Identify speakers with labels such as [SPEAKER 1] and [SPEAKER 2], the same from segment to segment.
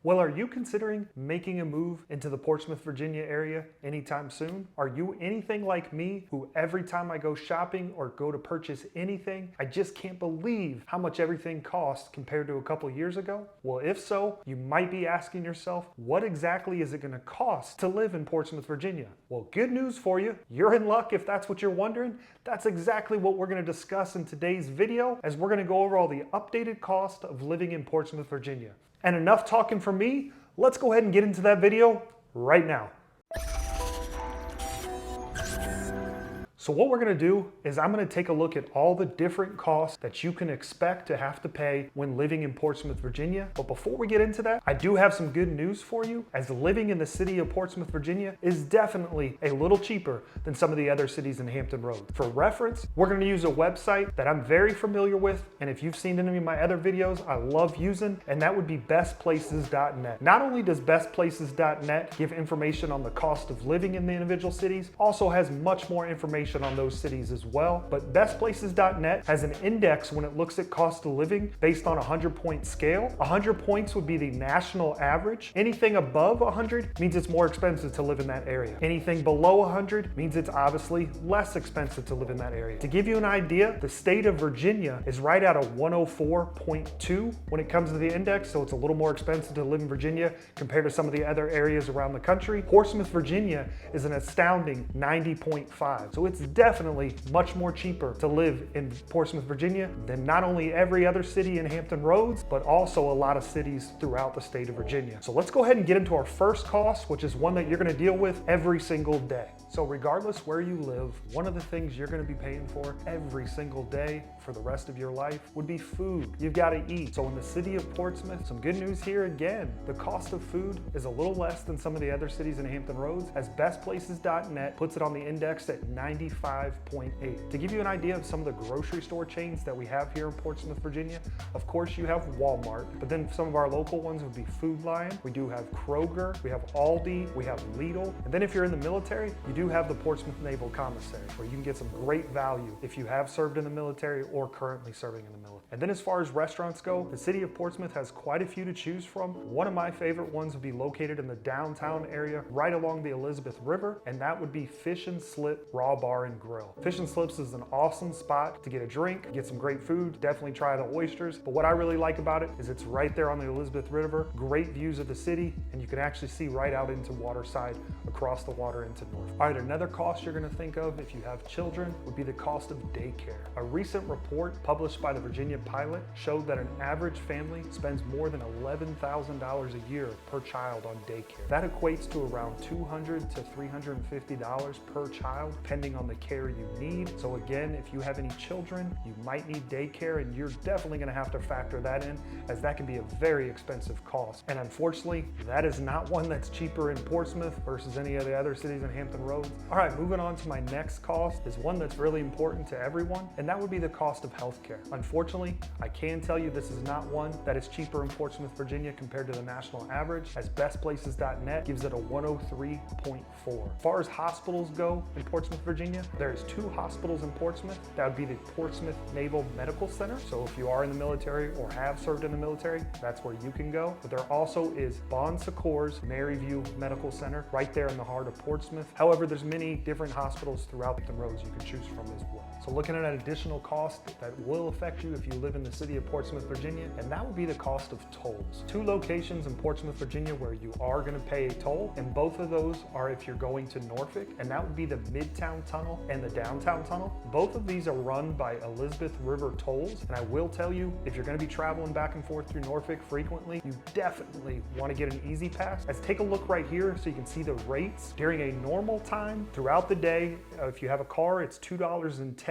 [SPEAKER 1] Well, are you considering making a move into the Portsmouth, Virginia area anytime soon? Are you anything like me who every time I go shopping or go to purchase anything, I just can't believe how much everything costs compared to a couple years ago? Well, if so, you might be asking yourself, what exactly is it going to cost to live in Portsmouth, Virginia? Well, good news for you. You're in luck if that's what you're wondering. That's exactly what we're going to discuss in today's video, as we're going to go over all the updated cost of living in Portsmouth, Virginia. And enough talking from me, let's go ahead and get into that video right now. So what we're gonna do is I'm gonna take a look at all the different costs that you can expect to have to pay when living in Portsmouth, Virginia. But before we get into that, I do have some good news for you, as living in the city of Portsmouth, Virginia is definitely a little cheaper than some of the other cities in Hampton Roads. For reference, we're gonna use a website that I'm very familiar with, and if you've seen any of my other videos, I love using, and that would be bestplaces.net. Not only does bestplaces.net give information on the cost of living in the individual cities, also has much more information on those cities as well. But bestplaces.net has an index when it looks at cost of living based on a 100-point scale. 100 points would be the national average. Anything above 100 means it's more expensive to live in that area. Anything below 100 means it's obviously less expensive to live in that area. To give you an idea, the state of Virginia is right at a 104.2 when it comes to the index, so it's a little more expensive to live in Virginia compared to some of the other areas around the country. Portsmouth, Virginia is an astounding 90.5, so it's definitely much more cheaper to live in Portsmouth, Virginia than not only every other city in Hampton Roads, but also a lot of cities throughout the state of Virginia. So let's go ahead and get into our first cost, which is one that you're gonna deal with every single day. So regardless where you live, one of the things you're gonna be paying for every single day for the rest of your life would be food. You've gotta eat. So in the city of Portsmouth, some good news here again, the cost of food is a little less than some of the other cities in Hampton Roads, as bestplaces.net puts it on the index at 95.8. To give you an idea of some of the grocery store chains that we have here in Portsmouth, Virginia, of course you have Walmart, but then some of our local ones would be Food Lion. We do have Kroger, we have Aldi, we have Lidl, and then if you're in the military, you do have the Portsmouth Naval Commissary, where you can get some great value if you have served in the military or currently serving in the military. And then as far as restaurants go, the city of Portsmouth has quite a few to choose from. One of my favorite ones would be located in the downtown area, right along the Elizabeth River, and that would be Fish and Slip Raw Bar and Grill. Fish and Slips is an awesome spot to get a drink, get some great food, definitely try the oysters, but what I really like about it is it's right there on the Elizabeth River, great views of the city, and you can actually see right out into Waterside, across the water into North. All right, another cost you're gonna think of if you have children would be the cost of daycare. A recent report published by the Virginia Pilot showed that an average family spends more than $11,000 a year per child on daycare. That equates to around $200 to $350 per child, depending on the care you need. So again, if you have any children, you might need daycare, and you're definitely gonna have to factor that in, as that can be a very expensive cost. And unfortunately, that is not one that's cheaper in Portsmouth versus any of the other cities in Hampton Roads. All right, moving on to my next cost is one that's really important to everyone, and that would be the cost of healthcare. Unfortunately, I can tell you this is not one that is cheaper in Portsmouth, Virginia compared to the national average, as bestplaces.net gives it a 103.4. As far as hospitals go in Portsmouth, Virginia, there's 2 hospitals in Portsmouth. That would be the Portsmouth Naval Medical Center. So if you are in the military or have served in the military, that's where you can go. But there also is Bon Secours Maryview Medical Center, right there in the heart of Portsmouth. However, there's many different hospitals throughout the roads you can choose from as well. So looking at an additional cost that will affect you if you live in the city of Portsmouth, Virginia, and that would be the cost of tolls. 2 locations in Portsmouth, Virginia where you are going to pay a toll, and both of those are if you're going to Norfolk, and that would be the Midtown Tunnel and the Downtown Tunnel. Both of these are run by Elizabeth River Tolls, and I will tell you, if you're going to be traveling back and forth through Norfolk frequently, you definitely want to get an easy pass. Let's take a look right here so you can see the rates. During a normal time throughout the day, if you have a car, it's $2.10.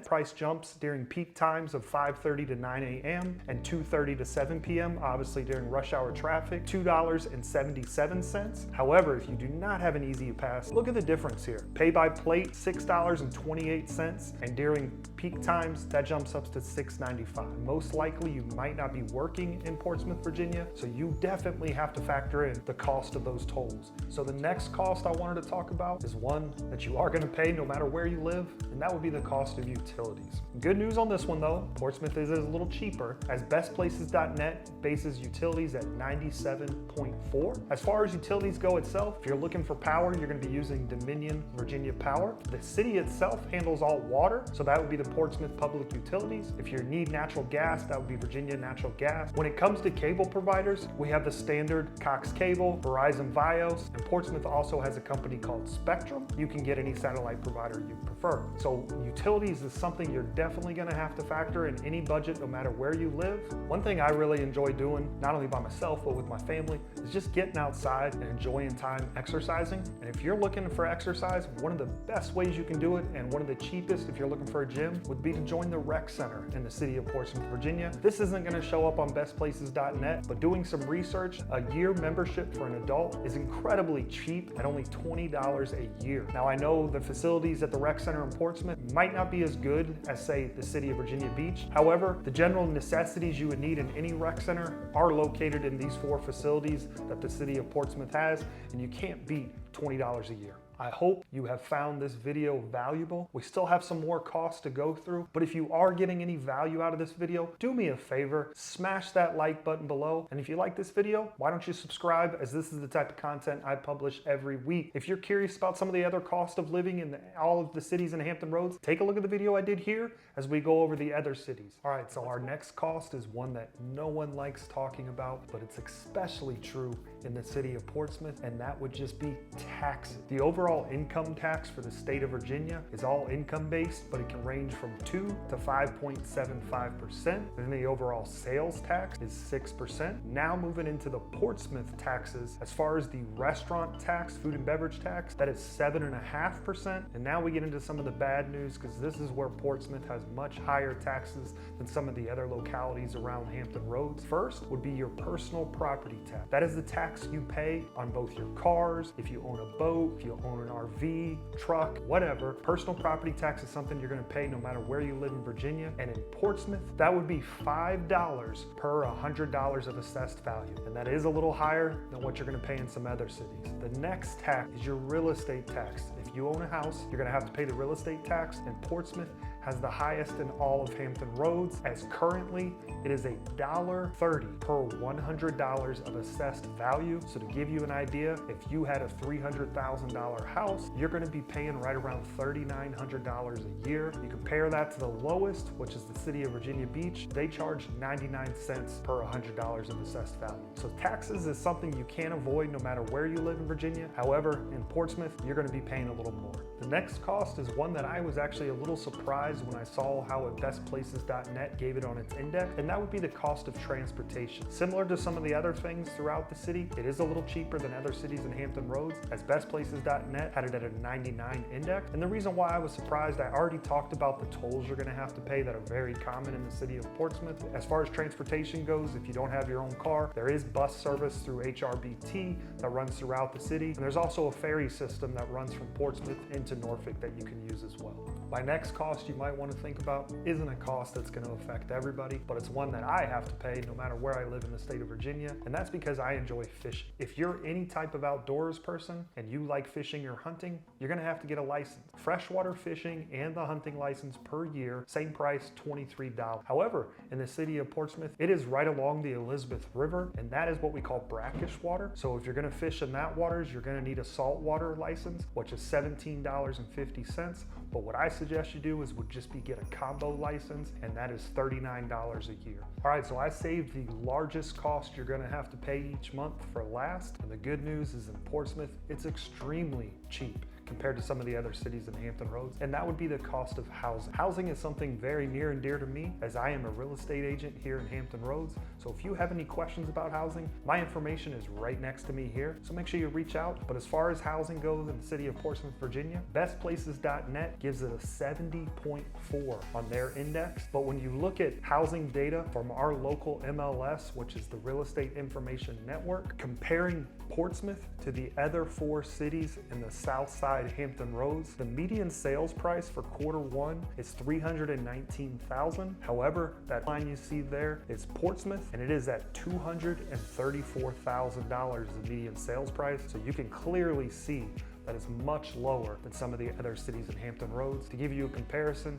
[SPEAKER 1] Price jumps during peak times of 5:30 to 9 a.m. and 2:30 to 7 p.m. Obviously during rush hour traffic, $2.77. However, if you do not have an easy pass, look at the difference here. Pay by plate, $6.28, and during peak times, that jumps up to $6.95. Most likely you might not be working in Portsmouth, Virginia, so you definitely have to factor in the cost of those tolls. So the next cost I wanted to talk about is one that you are going to pay no matter where you live, and that would be the cost of utilities. Good good news on this one though, Portsmouth is a little cheaper, as bestplaces.net bases utilities at 97.4. As far as utilities go itself, if you're looking for power, you're going to be using Dominion Virginia Power. The city itself handles all water, so that would be the Portsmouth Public Utilities. If you need natural gas, that would be Virginia Natural Gas. When it comes to cable providers, we have the standard Cox Cable, Verizon Vios, and Portsmouth also has a company called Spectrum. You can get any satellite provider you prefer. So utilities is something you're definitely going to have to factor in any budget, no matter where you live. One thing I really enjoy doing, not only by myself, but with my family, is just getting outside and enjoying time exercising. And if you're looking for exercise, one of the best ways you can do it, and one of the cheapest if you're looking for a gym, would be to join the rec center in the city of Portsmouth, Virginia. This isn't going to show up on bestplaces.net, but doing some research, a year membership for an adult is incredibly cheap at only $20 a year. Now I know the facilities at the rec center in Portsmouth might not be as good as, say, the city of Virginia Beach. However, the general necessities you would need in any rec center are located in these 4 facilities that the city of Portsmouth has, and you can't beat $20 a year. I hope you have found this video valuable. We still have some more costs to go through, but if you are getting any value out of this video, do me a favor, smash that like button below. And if you like this video, why don't you subscribe, as this is the type of content I publish every week. If you're curious about some of the other cost of living in all of the cities in Hampton Roads, take a look at the video I did here as we go over the other cities. All right, so our next cost is one that no one likes talking about, but it's especially true in the city of Portsmouth, and that would just be taxes. The overall income tax for the state of Virginia is all income based, but it can range from 2 to 5.75%. And then the overall sales tax is 6%. Now moving into the Portsmouth taxes, as far as the restaurant tax, food and beverage tax, that is 7.5%. And now we get into some of the bad news, because this is where Portsmouth has much higher taxes than some of the other localities around Hampton Roads. First would be your personal property tax. That is the tax you pay on both your cars, if you own a boat, if you own an RV, truck, whatever. Personal property tax is something you're going to pay no matter where you live in Virginia. And in Portsmouth, that would be $5 per $100 of assessed value. And that is a little higher than what you're going to pay in some other cities. The next tax is your real estate tax. If you own a house, you're going to have to pay the real estate tax, and Portsmouth has the highest in all of Hampton Roads, as currently it is $1.30 per $100 of assessed value. So to give you an idea, if you had a $300,000 house, you're going to be paying right around $3,900 a year. You compare that to the lowest, which is the city of Virginia Beach. They charge 99 cents per $100 of assessed value. So taxes is something you can't avoid no matter where you live in Virginia. However, in Portsmouth, you're going to be paying a little more. The next cost is one that I was actually a little surprised when I saw how at bestplaces.net gave it on its index, and that would be the cost of transportation. Similar to some of the other things throughout the city, it is a little cheaper than other cities in Hampton Roads, as bestplaces.net had it at a 99 index. And the reason why I was surprised, I already talked about the tolls you're going to have to pay that are very common in the city of Portsmouth. As far as transportation goes, if you don't have your own car, there is bus service through HRBT that runs throughout the city, and there's also a ferry system that runs from Portsmouth into Norfolk that you can use as well. My next cost you might want to think about isn't a cost that's going to affect everybody, but it's one that I have to pay no matter where I live in the state of Virginia, and that's because I enjoy fishing. If you're any type of outdoors person and you like fishing or hunting, you're going to have to get a license. Freshwater fishing and the hunting license per year, same price, $23. However, in the city of Portsmouth, it is right along the Elizabeth River, and that is what we call brackish water. So if you're going to fish in that waters, you're going to need a saltwater license, which is $17.50. But what I suggest you do would just be get a combo license, and that is $39 a year. All right, so I saved the largest cost you're going to have to pay each month for last. And the good news is in Portsmouth, it's extremely cheap compared to some of the other cities in Hampton Roads, and that would be the cost of housing. Housing is something very near and dear to me, as I am a real estate agent here in Hampton Roads. So if you have any questions about housing, my information is right next to me here, so make sure you reach out. But as far as housing goes in the city of Portsmouth, Virginia, bestplaces.net gives it a 70.4 on their index. But when you look at housing data from our local MLS, which is the Real Estate Information Network, comparing Portsmouth to the other 4 cities in the south side Hampton Roads, the median sales price for quarter 1 is $319,000. However, that line you see there is Portsmouth, and it is at $234,000 the median sales price. So you can clearly see that is much lower than some of the other cities in Hampton Roads. To give you a comparison,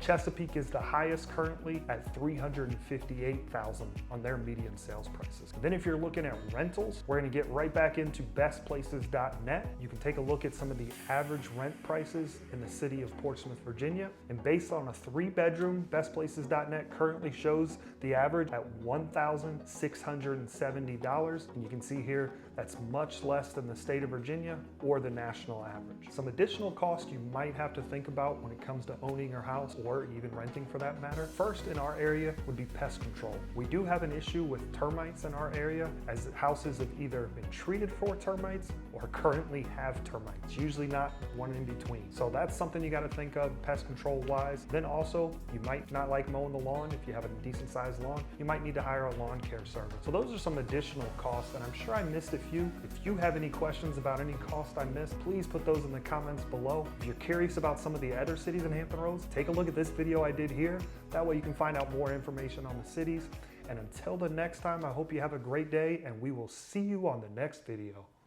[SPEAKER 1] Chesapeake is the highest currently at $358,000 on their median sales prices. And then if you're looking at rentals, we're gonna get right back into bestplaces.net. You can take a look at some of the average rent prices in the city of Portsmouth, Virginia. And based on a 3-bedroom, bestplaces.net currently shows the average at $1,670. And you can see here, that's much less than the state of Virginia or the national average. Some additional costs you might have to think about when it comes to owning your house or even renting for that matter. First in our area would be pest control. We do have an issue with termites in our area, as houses have either been treated for termites or currently have termites, usually not one in between. So that's something you got to think of pest control wise. Then also, you might not like mowing the lawn. If you have a decent sized lawn, you might need to hire a lawn care service. So those are some additional costs, and I'm sure I missed a few. If you have any questions about any cost I missed, please put those in the comments below. If you're curious about some of the other cities in Hampton Roads, take a look at this video I did here. That way you can find out more information on the cities. And until the next time, I hope you have a great day, and we will see you on the next video.